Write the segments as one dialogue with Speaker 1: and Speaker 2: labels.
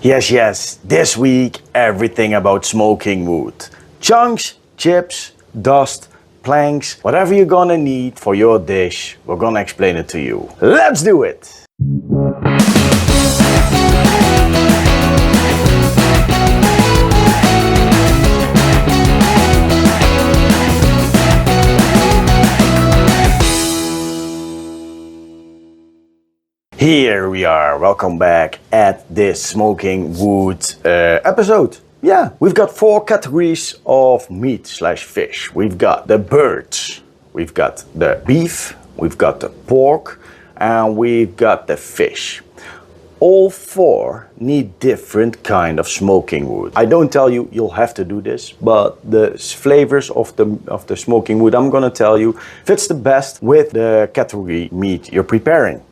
Speaker 1: Yes, this week everything about smoking wood. Chunks, chips, dust, planks, whatever you're gonna need for your dish, we're gonna explain it to you. Let's do it! Here we are, welcome back at this smoking wood episode. Yeah, we've got 4 categories of meat slash fish. We've got the birds, we've got the beef, we've got the pork, and we've got the fish. All 4 need different kind of smoking wood. I don't tell you you'll have to do this, but the flavors of the smoking wood I'm gonna tell you fits the best with the category meat you're preparing.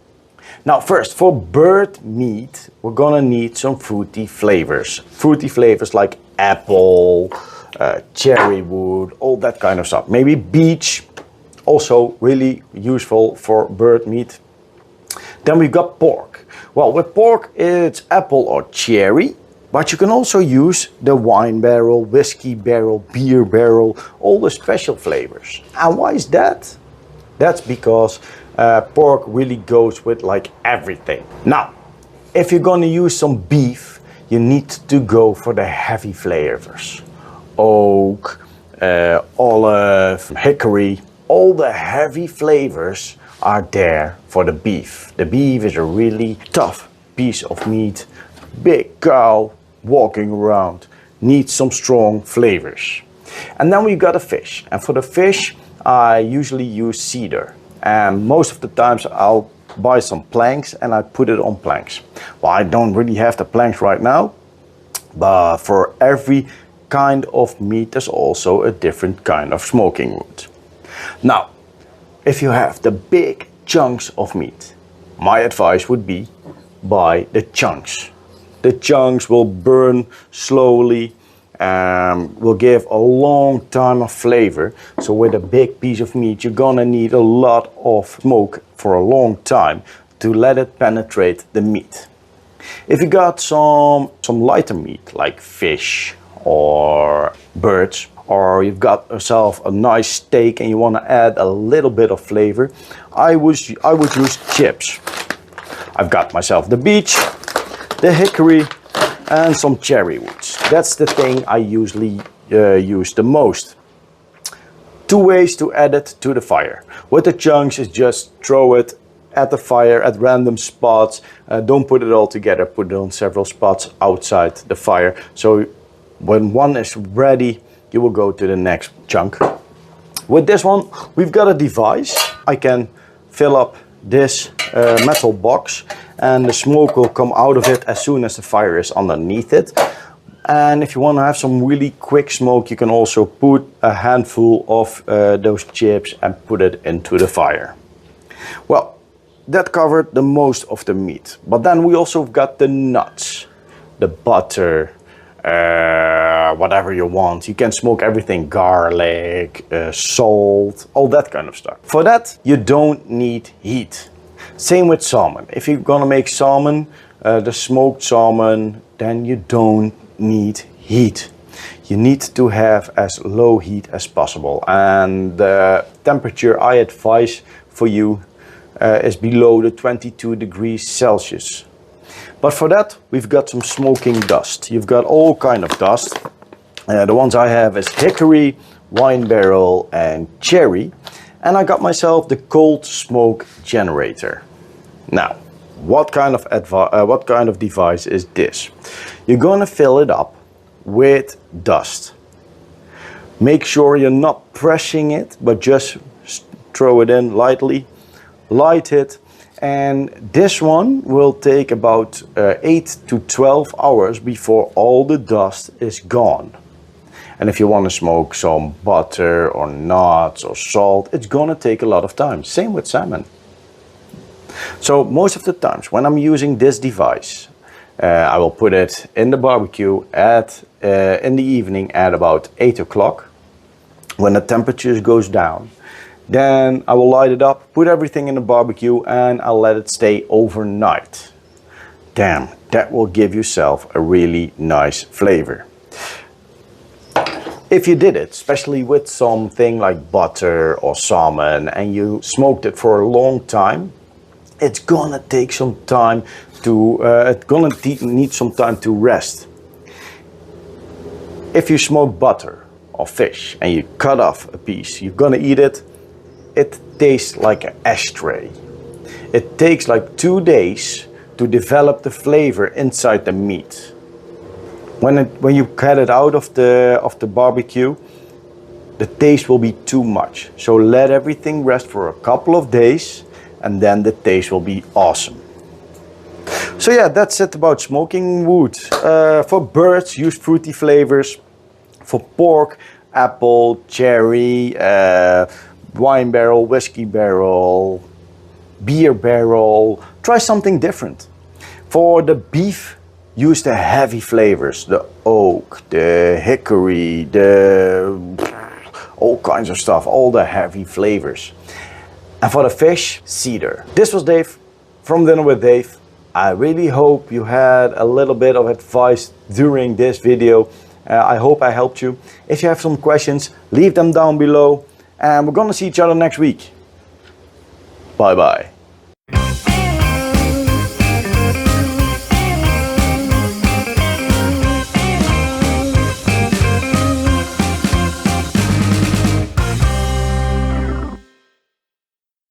Speaker 1: Now first, for bird meat, we're gonna need some fruity flavors. Fruity flavors like apple, cherry wood, all that kind of stuff. Maybe beech, also really useful for bird meat. Then we've got pork. Well, with pork, it's apple or cherry, but you can also use the wine barrel, whiskey barrel, beer barrel, all the special flavors. And why is that? That's because pork really goes with like everything. Now, if you're gonna use some beef, you need to go for the heavy flavors. Oak, olive, hickory, all the heavy flavors are there for the beef. The beef is a really tough piece of meat. Big cow walking around, needs some strong flavors. And then we've got a fish. And for the fish, I usually use cedar. And most of the times I'll buy some planks and I put it on planks. Well, I don't really have the planks right now, but for every kind of meat there's also a different kind of smoking wood. Now, if you have the big chunks of meat, my advice would be buy the chunks. The chunks will burn slowly, will give a long time of flavor. So with a big piece of meat, you're gonna need a lot of smoke for a long time to let it penetrate the meat. If you got some lighter meat like fish or birds, or you've got yourself a nice steak and you want to add a little bit of flavor, I would use chips. I've got myself the beech, the hickory, and some cherry woods. That's the thing I usually use the most. 2 ways to add it to the fire. With the chunks is just throw it at the fire at random spots. Don't put it all together, put it on several spots outside the fire. So when one is ready, you will go to the next chunk. With this one, we've got a device. I can fill up this metal box and the smoke will come out of it as soon as the fire is underneath it. And if you want to have some really quick smoke, you can also put a handful of those chips and put it into the fire. Well, that covered the most of the meat. But then we also got the nuts, the butter, whatever you want. You can smoke everything, garlic, salt, all that kind of stuff. For that, you don't need heat. Same with salmon. If you're gonna make salmon, the smoked salmon, then you don't need heat. You need to have as low heat as possible. And the temperature I advise for you is below the 22 degrees Celsius. But for that, we've got some smoking dust. You've got all kind of dust. The ones I have is hickory, wine barrel, and cherry. And I got myself the cold smoke generator. Now, what kind of device is this? You're gonna fill it up with dust. Make sure you're not pressing it, but just throw it in lightly, light it. And this one will take about 8 to 12 hours before all the dust is gone. And if you want to smoke some butter or nuts or salt, it's gonna take a lot of time. Same with salmon. So most of the times when I'm using this device, I will put it in the barbecue in the evening at about 8 o'clock. When the temperature goes down, then I will light it up, put everything in the barbecue, and I'll let it stay overnight. Damn, that will give yourself a really nice flavor. If you did it, especially with something like butter or salmon, and you smoked it for a long time, it's gonna take some time to, need some time to rest. If you smoke butter or fish and you cut off a piece, you're gonna eat it, it tastes like an ashtray. It takes like 2 days to develop the flavor inside the meat. When you cut it out of the barbecue, the taste will be too much. So let everything rest for a couple of days and then the taste will be awesome. So yeah, that's it about smoking wood. For birds, use fruity flavors. For pork, apple, cherry, wine barrel, whiskey barrel, beer barrel. Try something different. For the beef, use the heavy flavors, the oak, the hickory, all kinds of stuff, all the heavy flavors. And for the fish, cedar. This was Dave from Dinner with Dave. I really hope you had a little bit of advice during this video. I hope I helped you. If you have some questions, leave them down below. And we're gonna see each other next week. Bye bye.